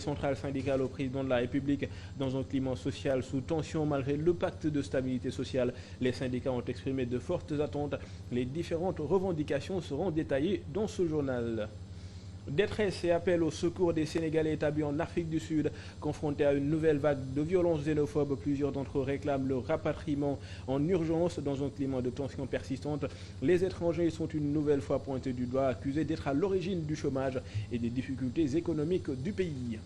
Centrale syndicale au président de la République dans un climat social sous tension malgré le pacte de stabilité sociale. Les syndicats ont exprimé de fortes attentes. Les différentes revendications seront détaillées dans ce journal. Détresse et appel au secours des Sénégalais établis en Afrique du Sud. Confrontés à une nouvelle vague de violences xénophobes, plusieurs d'entre eux réclament le rapatriement en urgence dans un climat de tension persistante. Les étrangers sont une nouvelle fois pointés du doigt, accusés d'être à l'origine du chômage et des difficultés économiques du pays.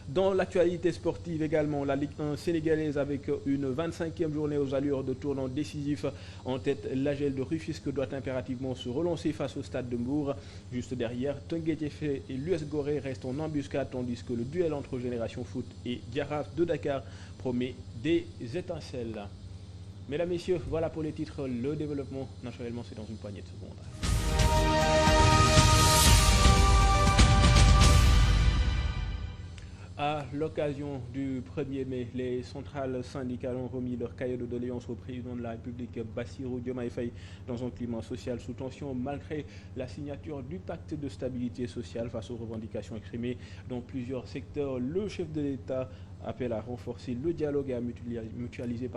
Dans l'actualité sportive également, la Ligue 1 sénégalaise avec une 25e journée aux allures de tournant décisif. En tête, l'AGEL de Rufisque doit impérativement se relancer face au Stade de Mbour. Juste derrière, Teungueth FC et l'US Gorée restent en embuscade tandis que le duel entre Génération Foot et Jaraaf de Dakar promet des étincelles. Mesdames, Messieurs, voilà pour les titres. Le développement, naturellement, c'est dans une poignée de secondes. À l'occasion du 1er mai, les centrales syndicales ont remis leur cahier de doléances au président de la République, Bassirou Diomaye Faye, dans un climat social sous tension, malgré la signature du pacte de stabilité sociale face aux revendications exprimées dans plusieurs secteurs. Le chef de l'État appelle à renforcer le dialogue et à mutualiser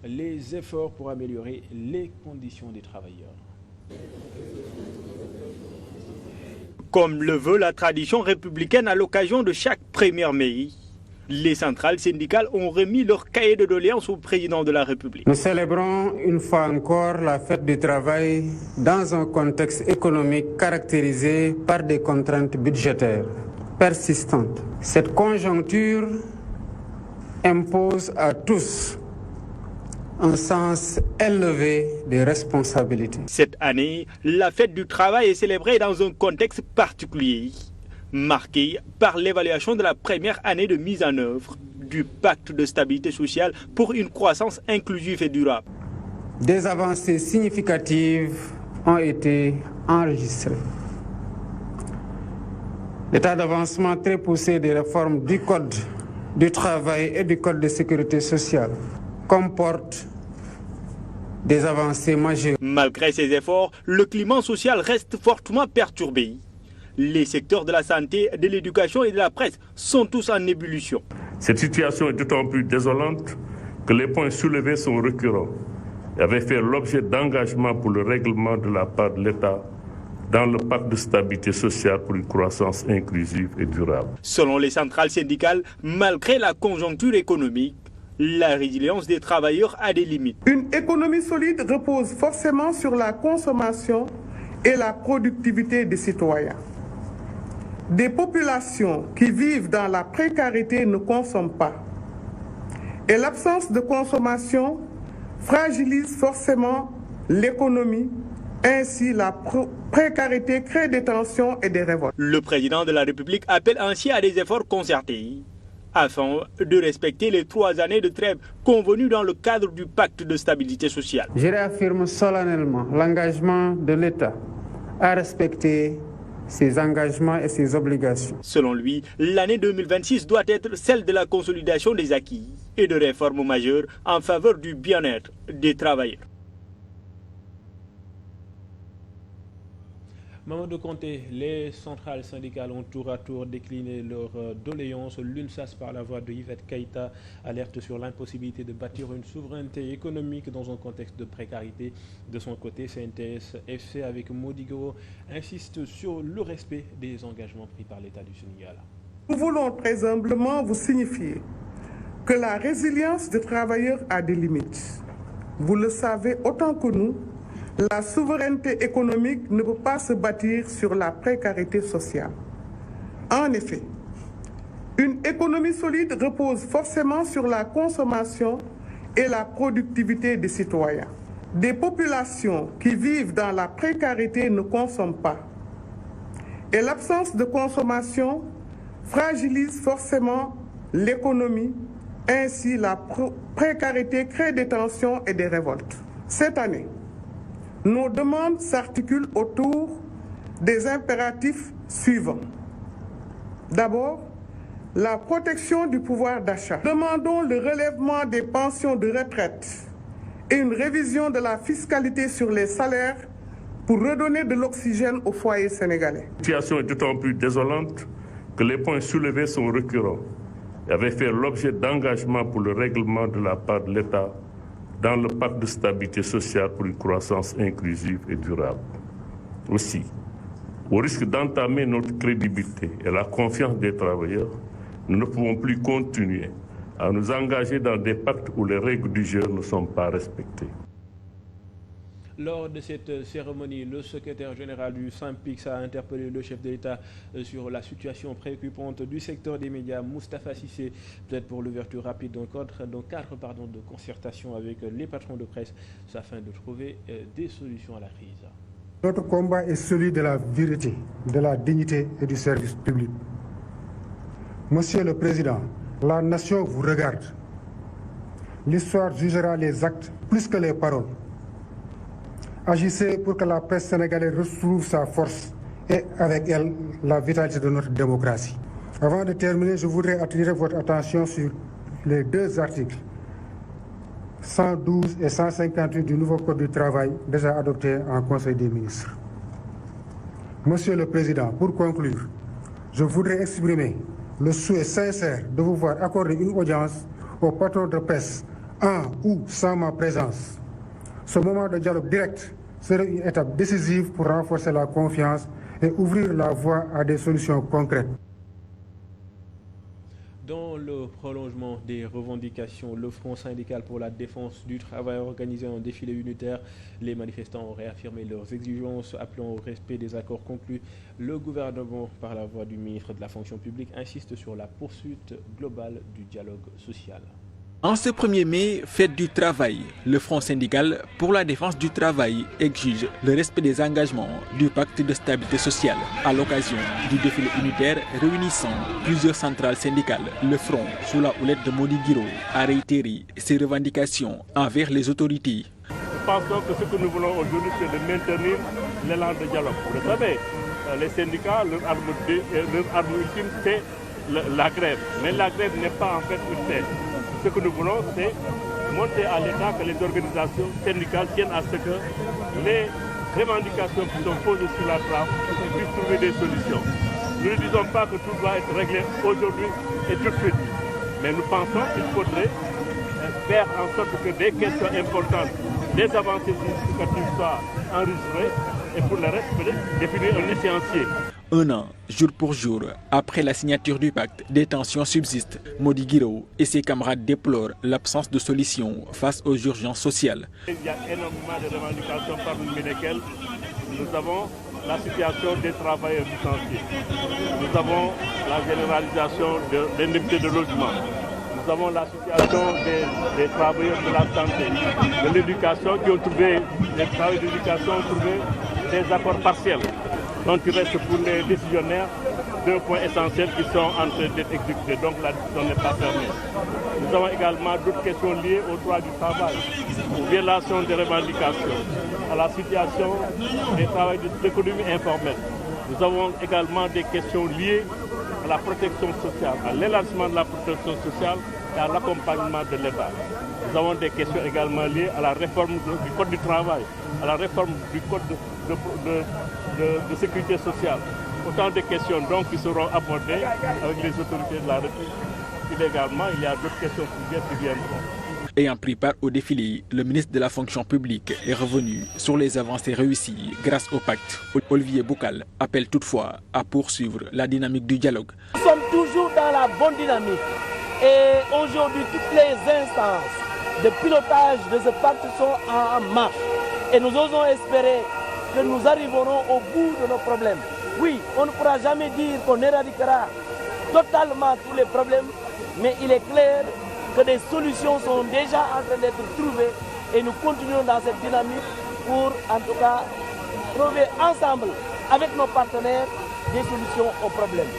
les efforts pour améliorer les conditions des travailleurs. Comme le veut la tradition républicaine à l'occasion de chaque 1er mai, les centrales syndicales ont remis leur cahier de doléances au président de la République. Nous célébrons une fois encore la fête du travail dans un contexte économique caractérisé par des contraintes budgétaires persistantes. Cette conjoncture impose à tous un sens élevé des responsabilités. Cette année, la fête du travail est célébrée dans un contexte particulier, marqué par l'évaluation de la première année de mise en œuvre du pacte de stabilité sociale pour une croissance inclusive et durable. Des avancées significatives ont été enregistrées. L'état d'avancement très poussé des réformes du Code du travail et du Code de sécurité sociale comporte des avancées majeures. Malgré ces efforts, le climat social reste fortement perturbé. Les secteurs de la santé, de l'éducation et de la presse sont tous en ébullition. Cette situation est d'autant plus désolante que les points soulevés sont récurrents et avaient fait l'objet d'engagements pour le règlement de la part de l'État dans le pacte de stabilité sociale pour une croissance inclusive et durable. Selon les centrales syndicales, malgré la conjoncture économique, la résilience des travailleurs a des limites. Une économie solide repose forcément sur la consommation et la productivité des citoyens. Des populations qui vivent dans la précarité ne consomment pas. Et l'absence de consommation fragilise forcément l'économie. Ainsi, la précarité crée des tensions et des révoltes. Le président de la République appelle ainsi à des efforts concertés afin de respecter les 3 années de trêve convenues dans le cadre du pacte de stabilité sociale. Je réaffirme solennellement l'engagement de l'État à respecter ses engagements et ses obligations. Selon lui, l'année 2026 doit être celle de la consolidation des acquis et de réformes majeures en faveur du bien-être des travailleurs. Mamadou Konté, les centrales syndicales ont tour à tour décliné leurs doléances. L'UNSAS, par la voix de Yvette Keïta, alerte sur l'impossibilité de bâtir une souveraineté économique dans un contexte de précarité. De son côté, CNTS FC avec Modigo insiste sur le respect des engagements pris par l'État du Sénégal. Nous voulons très humblement vous signifier que la résilience des travailleurs a des limites. Vous le savez autant que nous. La souveraineté économique ne peut pas se bâtir sur la précarité sociale. En effet, une économie solide repose forcément sur la consommation et la productivité des citoyens. Des populations qui vivent dans la précarité ne consomment pas. Et l'absence de consommation fragilise forcément l'économie. Ainsi, la précarité crée des tensions et des révoltes. Cette année, nos demandes s'articulent autour des impératifs suivants. D'abord, la protection du pouvoir d'achat. Demandons le relèvement des pensions de retraite et une révision de la fiscalité sur les salaires pour redonner de l'oxygène aux foyers sénégalais. La situation est d'autant plus désolante que les points soulevés sont récurrents et avaient fait l'objet d'engagements pour le règlement de la part de l'État dans le pacte de stabilité sociale pour une croissance inclusive et durable. Aussi, au risque d'entamer notre crédibilité et la confiance des travailleurs, nous ne pouvons plus continuer à nous engager dans des pactes où les règles du jeu ne sont pas respectées. Lors de cette cérémonie, le secrétaire général du SYNPICS a interpellé le chef de l'État sur la situation préoccupante du secteur des médias, Moustapha Cissé, peut-être pour l'ouverture rapide d'un cadre de concertation avec les patrons de presse afin de trouver des solutions à la crise. Notre combat est celui de la vérité, de la dignité et du service public. Monsieur le Président, la nation vous regarde. L'histoire jugera les actes plus que les paroles. Agissez pour que la presse sénégalaise retrouve sa force et avec elle la vitalité de notre démocratie. Avant de terminer, je voudrais attirer votre attention sur les deux articles 112 et 158 du nouveau Code du travail déjà adopté en Conseil des ministres. Monsieur le Président, pour conclure, je voudrais exprimer le souhait sincère de vous voir accorder une audience aux patrons de presse en ou sans ma présence. Ce moment de dialogue direct serait une étape décisive pour renforcer la confiance et ouvrir la voie à des solutions concrètes. Dans le prolongement des revendications, le Front syndical pour la défense du travail a organisé un défilé unitaire. Les manifestants ont réaffirmé leurs exigences, appelant au respect des accords conclus. Le gouvernement, par la voix du ministre de la fonction publique, insiste sur la poursuite globale du dialogue social. En ce 1er mai, fête du travail, le Front syndical pour la défense du travail exige le respect des engagements du pacte de stabilité sociale à l'occasion du défilé unitaire réunissant plusieurs centrales syndicales. Le Front, sous la houlette de Mody Guiro, a réitéré ses revendications envers les autorités. Nous pensons que ce que nous voulons aujourd'hui, c'est de maintenir l'élan de dialogue. Vous le savez, les syndicats, leur arme ultime, c'est la grève. Mais la grève n'est pas en fait une fête. Ce que nous voulons, c'est montrer à l'État que les organisations syndicales tiennent à ce que les revendications qui sont posées sur la table puissent trouver des solutions. Nous ne disons pas que tout doit être réglé aujourd'hui et tout de suite. Mais nous pensons qu'il faudrait faire en sorte que des questions importantes, des avancées significatives soient enregistrées et pour le reste, définir un échéancier. Un an, jour pour jour, après la signature du pacte, des tensions subsistent. Mody Guiro et ses camarades déplorent l'absence de solution face aux urgences sociales. Il y a énormément de revendications parmi lesquelles nous avons la situation des travailleurs licenciés. Nous avons la généralisation de l'indemnité de logement. Nous avons la situation des travailleurs de la santé, de l'éducation qui ont trouvé, les travailleurs d'éducation ont trouvé des accords partiels. Donc il reste pour les décisionnaires 2 points essentiels qui sont en train d'être exécutés. Donc la discussion n'est pas fermée. Nous avons également d'autres questions liées au droit du travail, aux violations des revendications, à la situation des travailleurs de l'économie informelle. Nous avons également des questions liées à la protection sociale, à l'élargissement de la protection sociale et à l'accompagnement de l'État. Nous avons des questions également liées à la réforme du Code du travail, à la réforme du Code de sécurité sociale. Autant de questions donc qui seront abordées avec les autorités de la République. Illégalement, il y a d'autres questions qui viendront. Ayant pris part au défilé, le ministre de la fonction publique est revenu sur les avancées réussies grâce au pacte. Olivier Boucal appelle toutefois à poursuivre la dynamique du dialogue. Nous sommes toujours dans la bonne dynamique et aujourd'hui toutes les instances de pilotage de ce pacte sont en marche et nous osons espérer que nous arriverons au bout de nos problèmes. Oui, on ne pourra jamais dire qu'on éradiquera totalement tous les problèmes, mais il est clair que des solutions sont déjà en train d'être trouvées et nous continuons dans cette dynamique pour en tout cas trouver ensemble avec nos partenaires des solutions aux problèmes.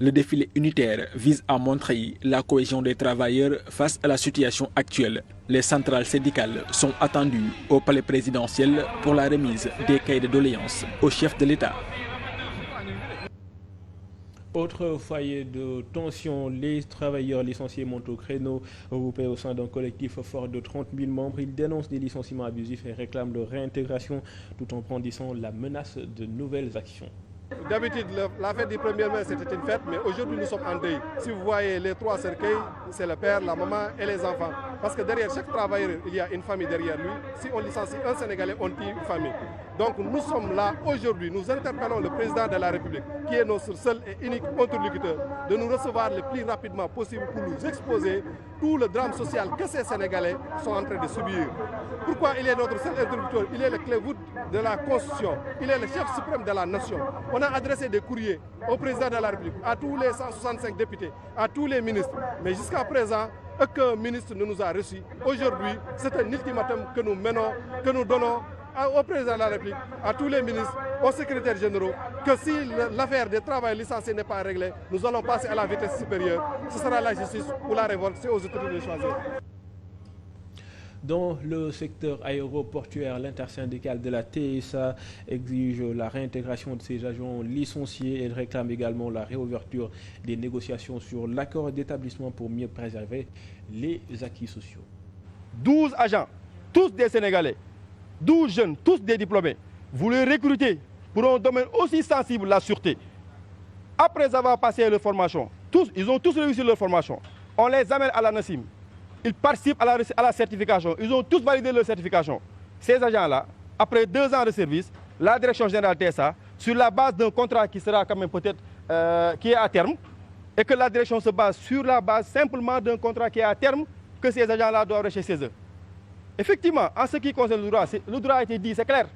Le défilé unitaire vise à montrer la cohésion des travailleurs face à la situation actuelle. Les centrales syndicales sont attendues au palais présidentiel pour la remise des cahiers de doléances au chef de l'État. Autre foyer de tension, les travailleurs licenciés montent au créneau. Regroupés au sein d'un collectif fort de 30 000 membres, ils dénoncent des licenciements abusifs et réclament leur réintégration tout en brandissant la menace de nouvelles actions. D'habitude, la fête du 1er mai, c'était une fête, mais aujourd'hui, nous sommes en deuil. Si vous voyez les 3 cercueils, c'est le père, la maman et les enfants. Parce que derrière chaque travailleur, il y a une famille derrière lui. Si on licencie un Sénégalais, on tue une famille. Donc nous sommes là aujourd'hui, nous interpellons le président de la République, qui est notre seul et unique interlocuteur, de nous recevoir le plus rapidement possible pour nous exposer tout le drame social que ces Sénégalais sont en train de subir. Pourquoi il est notre seul interlocuteur? Il est le clé-voûte de la Constitution, il est le chef suprême de la nation. On a adressé des courriers au président de la République, à tous les 165 députés, à tous les ministres, mais jusqu'à présent, aucun ministre ne nous a reçus. Aujourd'hui, c'est un ultimatum que nous menons, que nous donnons au président de la République, à tous les ministres, aux secrétaires généraux, que si l'affaire des travailleurs licenciés n'est pas réglée, nous allons passer à la vitesse supérieure. Ce sera la justice ou la révolte, c'est aux autorités de choisir. Dans le secteur aéroportuaire, l'intersyndicale de la TSA exige la réintégration de ses agents licenciés et réclame également la réouverture des négociations sur l'accord d'établissement pour mieux préserver les acquis sociaux. 12 agents, tous des Sénégalais, 12 jeunes, tous des diplômés. Vous les recrutez pour un domaine aussi sensible, la sûreté. Après avoir passé leur formation, ils ont tous réussi leur formation. On les amène à la NACIM. Ils participent à la certification. Ils ont tous validé leur certification. Ces agents-là, après 2 ans de service, la direction générale TSA, sur la base d'un contrat qui sera quand même peut-être qui est à terme, et que la direction se base sur la base simplement d'un contrat qui est à terme, que ces agents-là doivent rester chez eux. Effectivement, en ce qui concerne le droit a été dit, c'est clair.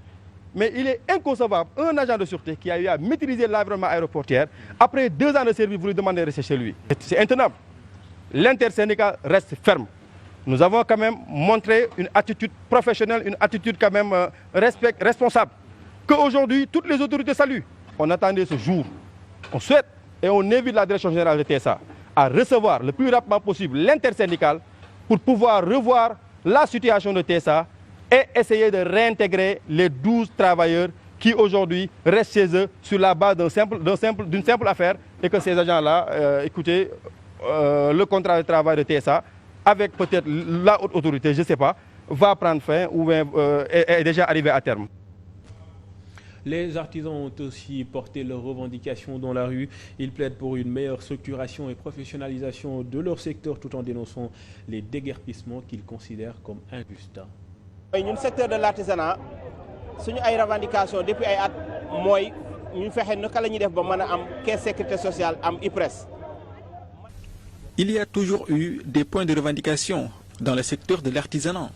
Mais il est inconcevable, un agent de sûreté qui a eu à maîtriser l'environnement aéroportuaire, après 2 ans de service, vous lui demandez de rester chez lui. C'est intenable. L'intersyndicat reste ferme. Nous avons quand même montré une attitude professionnelle, une attitude quand même responsable, qu'aujourd'hui toutes les autorités saluent. On attendait ce jour. On souhaite et on invite la direction générale de TSA à recevoir le plus rapidement possible l'intersyndicale pour pouvoir revoir la situation de TSA et essayer de réintégrer les 12 travailleurs qui aujourd'hui restent chez eux sur la base d'une simple affaire et que ces agents-là, écoutez, le contrat de travail de TSA, avec peut-être la haute autorité, je ne sais pas, va prendre fin ou est déjà arrivé à terme. Les artisans ont aussi porté leurs revendications dans la rue. Ils plaident pour une meilleure structuration et professionnalisation de leur secteur tout en dénonçant les déguerpissements qu'ils considèrent comme injustes. Ñun secteur de l'artisanat suñu ay revendications depuis ay at mooy ñu fexe naka la ñuy def ba mën a am caisse sécurité sociale am IPRES. Il y a toujours eu des points de revendication dans le secteur de l'artisanat.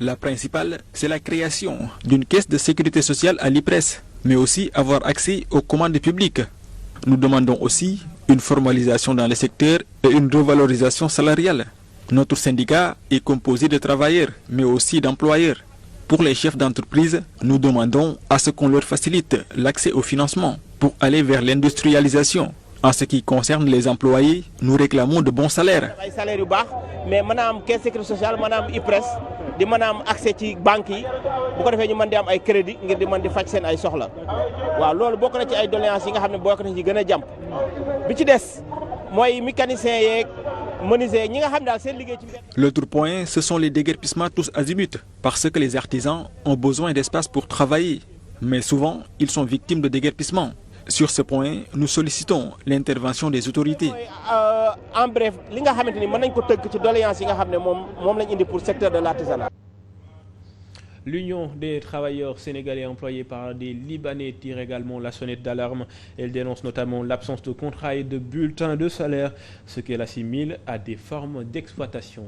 La principale, c'est la création d'une caisse de sécurité sociale à l'IPRES, mais aussi avoir accès aux commandes publiques. Nous demandons aussi une formalisation dans le secteur et une revalorisation salariale. Notre syndicat est composé de travailleurs, mais aussi d'employeurs. Pour les chefs d'entreprise, nous demandons à ce qu'on leur facilite l'accès au financement pour aller vers l'industrialisation. En ce qui concerne les employés, nous réclamons de bons salaires. Ay salaires yu baax mais mën a am caisse sécurité sociale mën a am IPRES di mën a am accès ci banques yi bu ko defee ñu mën di am ay crédit ngir di mën di faj seen ay soxla waaw loolu bokk na ci ay doléances yi nga xam ne bokk na ci gën a jàmp bi ci des mooy mécaniciens yeeg menuisiers ñi nga xam daal seen liggéey ci. L'autre point, ce sont les déguerpissements tous azimuts, parce que les artisans ont besoin d'espace pour travailler, mais souvent ils sont victimes de déguerpissements. Sur ce point, nous sollicitons l'intervention des autorités. En bref, li nga xamante ni mën nañ ko tëgg ci doléances yi nga xam ne moom lañ indi pour secteur de l'artisanat. L'Union des travailleurs sénégalais employés par des Libanais tire également la sonnette d'alarme. Elle dénonce notamment l'absence de contrat et de bulletins de salaire, ce qu'elle assimile à des formes d'exploitation.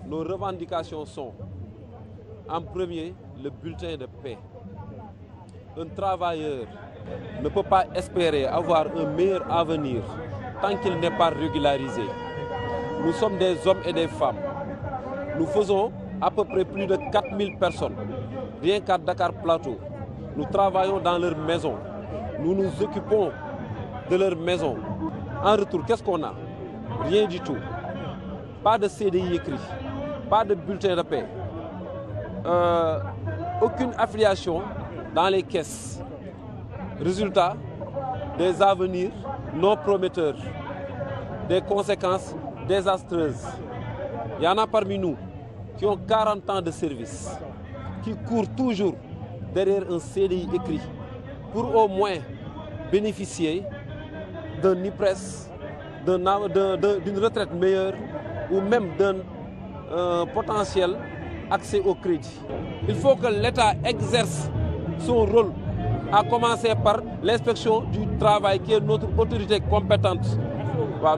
Nos revendications sont, en premier, le bulletin de paie. Un travailleur ne peut pas espérer avoir un meilleur avenir tant qu'il n'est pas régularisé. Nous sommes des hommes et des femmes. Nous faisons à peu près plus de 4000 personnes, rien qu'à Dakar Plateau. Nous travaillons dans leurs maisons. Nous nous occupons de leurs maisons. En retour, qu'est-ce qu'on a? Rien du tout. Pas de CDI écrit, pas de bulletin de paie, aucune affiliation dans les caisses. Résultat, des avenirs non prometteurs, des conséquences désastreuses. Il y en a parmi nous qui ont 40 ans de service, qui courent toujours derrière un CDI écrit pour au moins bénéficier d'un IPRES, d'une retraite meilleure ou même d'un potentiel accès au crédit. Il faut que l'État exerce son rôle, à commencer par l'inspection du travail qui est notre autorité compétente.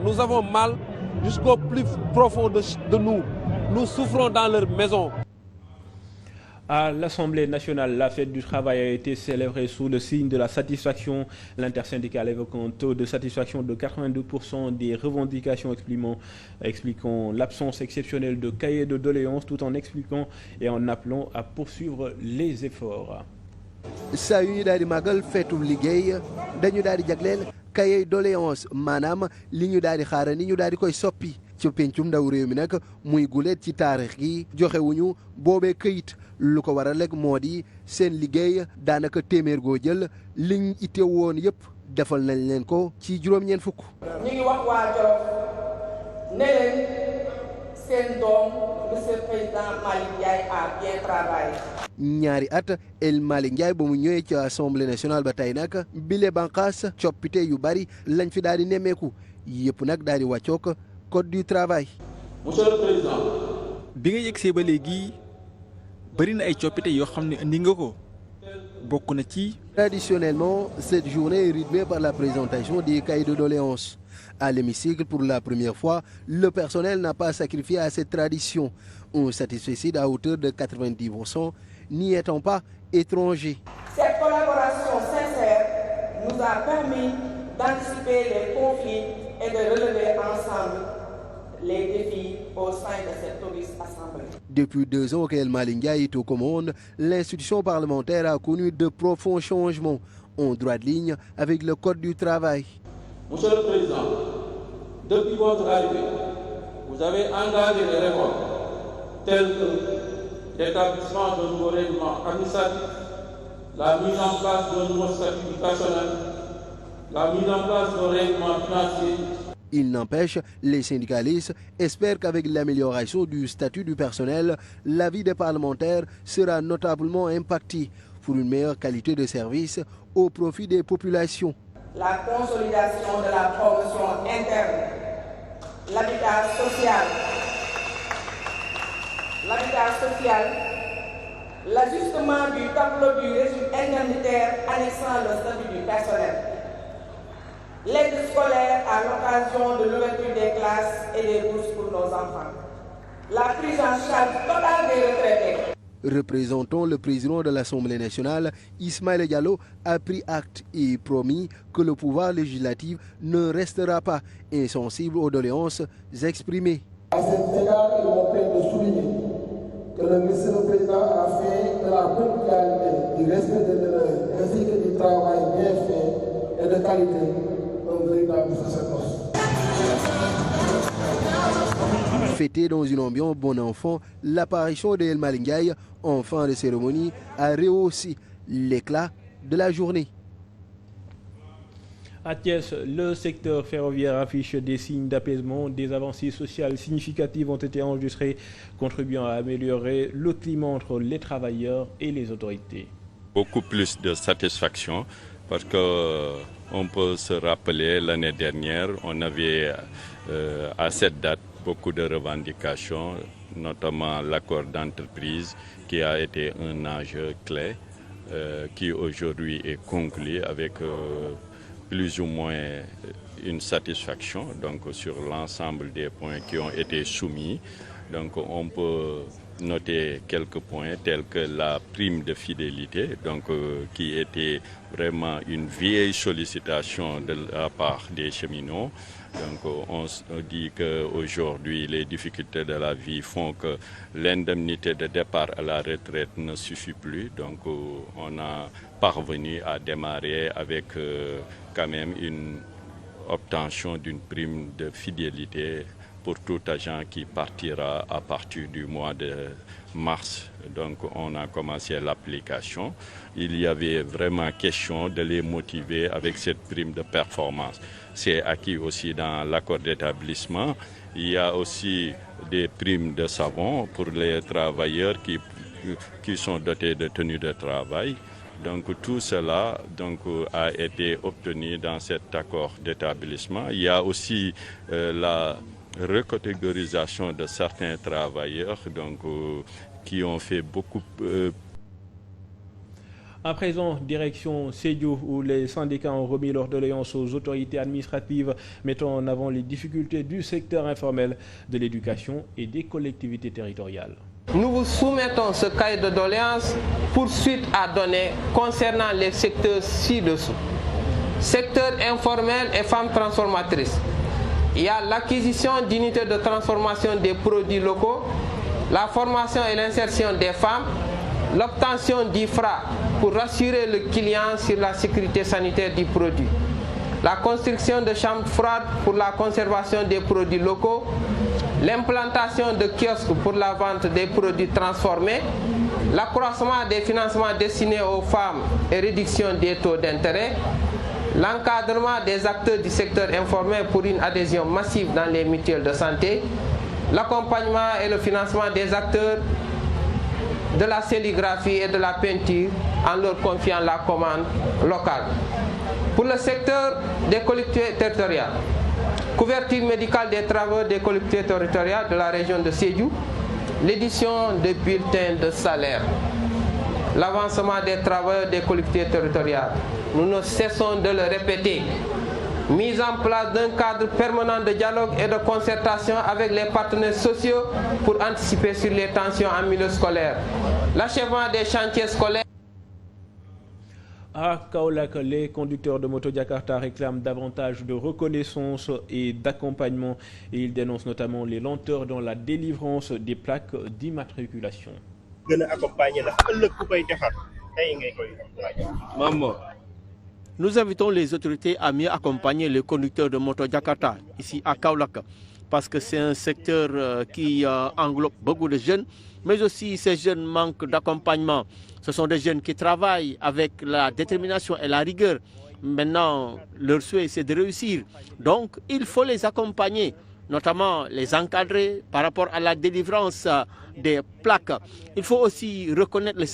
Nous avons mal jusqu'au plus profond de nous. Nous souffrons dans leur maison. À l'Assemblée nationale, la fête du travail a été célébrée sous le signe de la satisfaction. L'intersyndicale évoque un taux de satisfaction de 82% des revendications expliquant l'absence exceptionnelle de cahiers de doléances, tout en expliquant et en appelant à poursuivre les efforts. saa yu ñu daal di màggal feetum liggéey dañu daal di jagleel cahier doléance maanaam li ñu daal di xaara ni ñu daal di koy soppi ci pencum ndaw réew mi nag muy guleet ci taarix gi joxewuñu boobee këyit lu ko waral rek moo di seen liggéey daanaka téeméer goo jël liñ ite woon yëpp defal nañ leen ko ci juróom-ñeent fukk. ñu ngi wax waa Jolof ne leen seen doom monsieur le président Malick Ndiaye a bien travaillé. ñaari at El Malick Ndiaye ba mu ñëwee ci assemblée nationale ba tey nag bile banqaas coppite yu bari lañ fi daal di nemmeeku yëpp nag daal di wàccook code du travail. monsieur le président. bi nga yegsee ba léegi bari na ay coppite yoo xam ne indi nga ko bokk na ci. Traditionnellement, cette journée est rythmée par la présentation des cahiers de doléances. À l'hémicycle, pour la première fois, le personnel n'a pas sacrifié à cette tradition. Un satisfecit à hauteur de 90%, n'y étant pas étranger. Cette collaboration sincère nous a permis d'anticiper les conflits et de relever ensemble les défis au sein de cette auguste assemblée. Depuis 2 ans qu'El Malick Ndiaye est aux commandes, l'institution parlementaire a connu de profonds changements en droit de ligne avec le code du travail. Monsieur le Président, depuis votre arrivée, vous avez engagé des réformes telles que l'établissement d'un nouveau règlement administratif, la mise en place d'un nouveau statut du personnel, la mise en place d'un règlement financier. Il n'empêche, les syndicalistes espèrent qu'avec l'amélioration du statut du personnel, la vie des parlementaires sera notablement impactée pour une meilleure qualité de service au profit des populations. La consolidation de la promotion interne, l'habitat social, l'ajustement du tableau du régime indemnitaire annexant le statut du personnel, l'aide scolaire à l'occasion de l'ouverture des classes et des bourses pour nos enfants, la prise en charge totale des retraités. Représentant le président de l'Assemblée nationale, Ismaïla Diallo a pris acte et promis que le pouvoir législatif ne restera pas insensible aux doléances exprimées. À cet égard, il me plaît de souligner que le monsieur le président a fait de la ponctualité, du respect de l'heure, ainsi que du travail bien fait et de qualité, un véritable sacerdoce. Fêté dans une ambiance bon enfant, l'apparition de El Malick Ndiaye en fin de cérémonie a rehaussé l'éclat de la journée. À Thiès, le secteur ferroviaire affiche des signes d'apaisement. Des avancées sociales significatives ont été enregistrées, contribuant à améliorer le climat entre les travailleurs et les autorités. Beaucoup plus de satisfaction parce qu'on peut se rappeler l'année dernière, on avait à cette date beaucoup de revendications, notamment l'accord d'entreprise qui a été un enjeu clé, qui aujourd'hui est conclu avec plus ou moins une satisfaction donc, sur l'ensemble des points qui ont été soumis. Donc on peut noter quelques points tels que la prime de fidélité, donc, qui était vraiment une vieille sollicitation de la part des cheminots. Donc on dit qu'aujourd'hui les difficultés de la vie font que l'indemnité de départ à la retraite ne suffit plus. Donc on a parvenu à démarrer avec quand même une obtention d'une prime de fidélité pour tout agent qui partira à partir du mois de mars. Donc on a commencé l'application. Il y avait vraiment question de les motiver avec cette prime de performance. C'est acquis aussi dans l'accord d'établissement. Il y a aussi des primes de savon pour les travailleurs qui sont dotés de tenues de travail. Donc tout cela a été obtenu dans cet accord d'établissement. Il y a aussi la recatégorisation de certains travailleurs qui ont fait beaucoup. À présent, direction Sédhiou, où les syndicats ont remis leur doléance aux autorités administratives, mettant en avant les difficultés du secteur informel, de l'éducation et des collectivités territoriales. Nous vous soumettons ce cahier de doléances pour suite à donner concernant les secteurs ci-dessous. Secteur informel et femmes transformatrices. Il y a l'acquisition d'unités de transformation des produits locaux, la formation et l'insertion des femmes, l'obtention d'IFRA pour rassurer le client sur la sécurité sanitaire du produit, la construction de chambres froides pour la conservation des produits locaux, l'implantation de kiosques pour la vente des produits transformés, l'accroissement des financements destinés aux femmes et réduction des taux d'intérêt, l'encadrement des acteurs du secteur informel pour une adhésion massive dans les mutuelles de santé, l'accompagnement et le financement des acteurs de la sérigraphie et de la peinture en leur confiant la commande locale. Pour le secteur des collectivités territoriales, couverture médicale des travaux des collectivités territoriales de la région de Sédhiou, l'édition de bulletins de salaire, l'avancement des travailleurs des collectivités territoriales. Nous ne cessons de le répéter. Mise en place d'un cadre permanent de dialogue et de concertation avec les partenaires sociaux pour anticiper sur les tensions en milieu scolaire. L'achèvement des chantiers scolaires. À Kaolack, les conducteurs de moto Jakarta réclament davantage de reconnaissance et d'accompagnement et ils dénoncent notamment les lenteurs dans la délivrance des plaques d'immatriculation. Nous invitons les autorités à mieux accompagner les conducteurs de moto Jakarta ici à Kaolack parce que c'est un secteur qui englobe beaucoup de jeunes, mais aussi ces jeunes manquent d'accompagnement. Ce sont des jeunes qui travaillent avec la détermination et la rigueur. Maintenant, leur souhait, c'est de réussir. Donc, il faut les accompagner, notamment les encadrer par rapport à la délivrance des plaques. Il faut aussi reconnaître le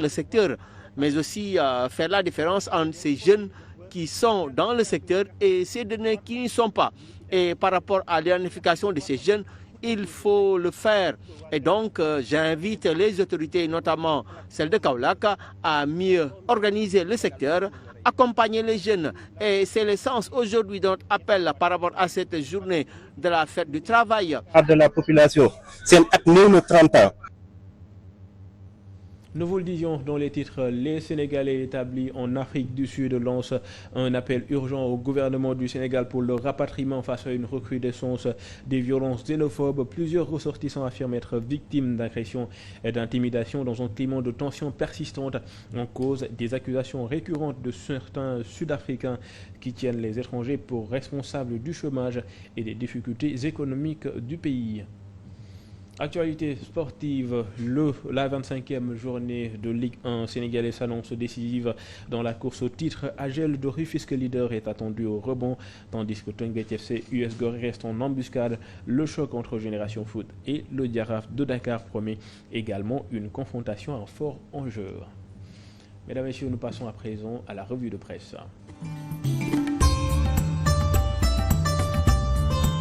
secteur mais aussi faire la différence entre ces jeunes qui sont dans le secteur et ces derniers qui n'y sont pas. Et par rapport à l'identification de ces jeunes, il faut le faire. Et donc, j'invite les autorités, notamment celles de Kaolack, à mieux organiser le secteur, accompagner les jeunes. Et c'est le sens aujourd'hui de notre appel par rapport à cette journée de la fête du travail. De la population, c'est un 30 ans. Nous vous le disions dans les titres, les Sénégalais établis en Afrique du Sud lancent un appel urgent au gouvernement du Sénégal pour le rapatriement face à une recrudescence des violences xénophobes. Plusieurs ressortissants affirment être victimes d'agressions et d'intimidation dans un climat de tension persistante en cause des accusations récurrentes de certains Sud-Africains qui tiennent les étrangers pour responsables du chômage et des difficultés économiques du pays. Actualité sportive, la 25e journée de Ligue 1 sénégalaise s'annonce décisive dans la course au titre. AGEL de Rufisque leader est attendu au rebond, tandis que Teungueth FC US Gorée reste en embuscade. Le choc entre Génération Foot et le Jaraaf de Dakar promet également une confrontation en fort enjeu. Mesdames et messieurs, nous passons à présent à la revue de presse.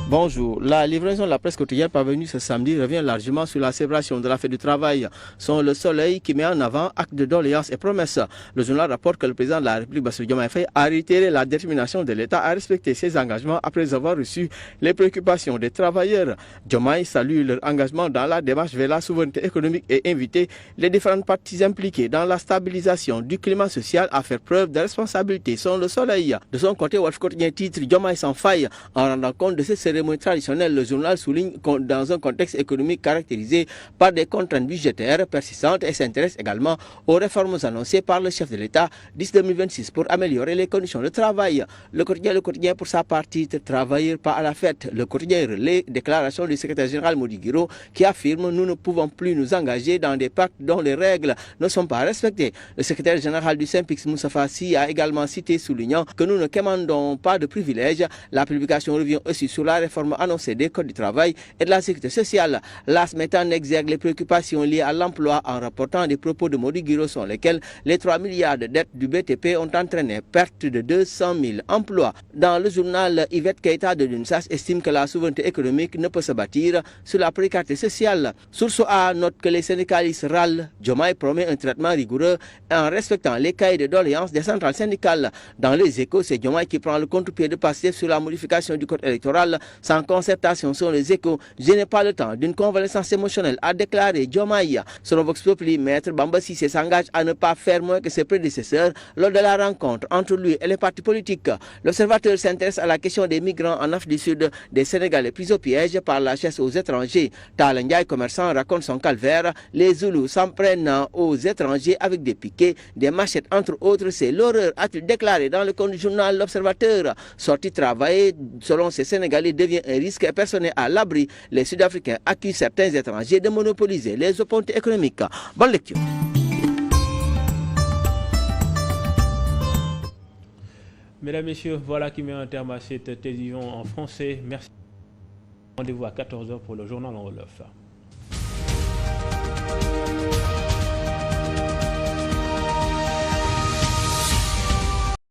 Bonjour. La livraison de la presse quotidienne parvenue ce samedi revient largement sur la célébration de la fête du travail. Sont le soleil qui met en avant actes de doléances et promesses. Le journal rapporte que le président de la République, Bassirou Diomaye Faye, a réitéré la détermination de l'État à respecter ses engagements après avoir reçu les préoccupations des travailleurs. Diomaye salue leur engagement dans la démarche vers la souveraineté économique et invite les différentes parties impliquées dans la stabilisation du climat social à faire preuve de responsabilité. Sont le soleil. De son côté, Walf Quotidien titre Diomaye sans faille en rendant compte de cette cérémonie traditionnelle. Le journal souligne que dans un contexte économique caractérisé par des contraintes budgétaires persistantes et s'intéresse également aux réformes annoncées par le chef de l'État d'ici 2026 pour améliorer les conditions de travail. Le quotidien pour sa partie travailleurs pas à la fête. Le quotidien relaie déclaration du secrétaire général Mody Guiro qui affirme nous ne pouvons plus nous engager dans des pactes dont les règles ne sont pas respectées. Le secrétaire général du SYNPICS Moussa Fassi a également cité soulignant que nous ne commandons pas de privilèges. La publication revient aussi sur la réforme réforme annoncée des codes du travail et de la sécurité sociale. L'AS met en exergue les préoccupations liées à l'emploi en rapportant des propos de Mody Guiro selon lesquels les 3 milliards de dettes du BTP ont entraîné perte de 200 000 emplois. Dans le journal, Yvette Keita de l'UNSAS estime que la souveraineté économique ne peut se bâtir sur la précarité sociale. Source A note que les syndicalistes râlent. Diomaye promet un traitement rigoureux en respectant les cahiers de doléances des centrales syndicales. Dans les Échos, c'est Diomaye qui prend le contre-pied de Pastef sur la modification du code électoral sans concertation. Sur les Échos, je n'ai pas le temps d'une convalescence émotionnelle, a déclaré Diomaye. Selon Vox Populi, Maître Bamba Cissé s'engage à ne pas faire moins que ses prédécesseurs lors de la rencontre entre lui et les partis politiques. L'Observateur s'intéresse à la question des migrants en Afrique du Sud, des Sénégalais pris au piège par la chasse aux étrangers. Talla Ndiaye, commerçant, raconte son calvaire. Les Zoulous s'en prennent aux étrangers avec des piquets, des machettes entre autres. C'est l'horreur, a-t-il déclaré dans le compte du journal L'Observateur. Sorti travailler, selon ces Sénégalais, devient un risque et personne n'est à l'abri. Les Sud-Africains accusent certains étrangers de monopoliser les opportunités économiques. Bonne lecture. Mesdames, Messieurs, voilà qui met un terme à cette télévision en français. Merci. Rendez-vous à 14h pour le journal en Wolof.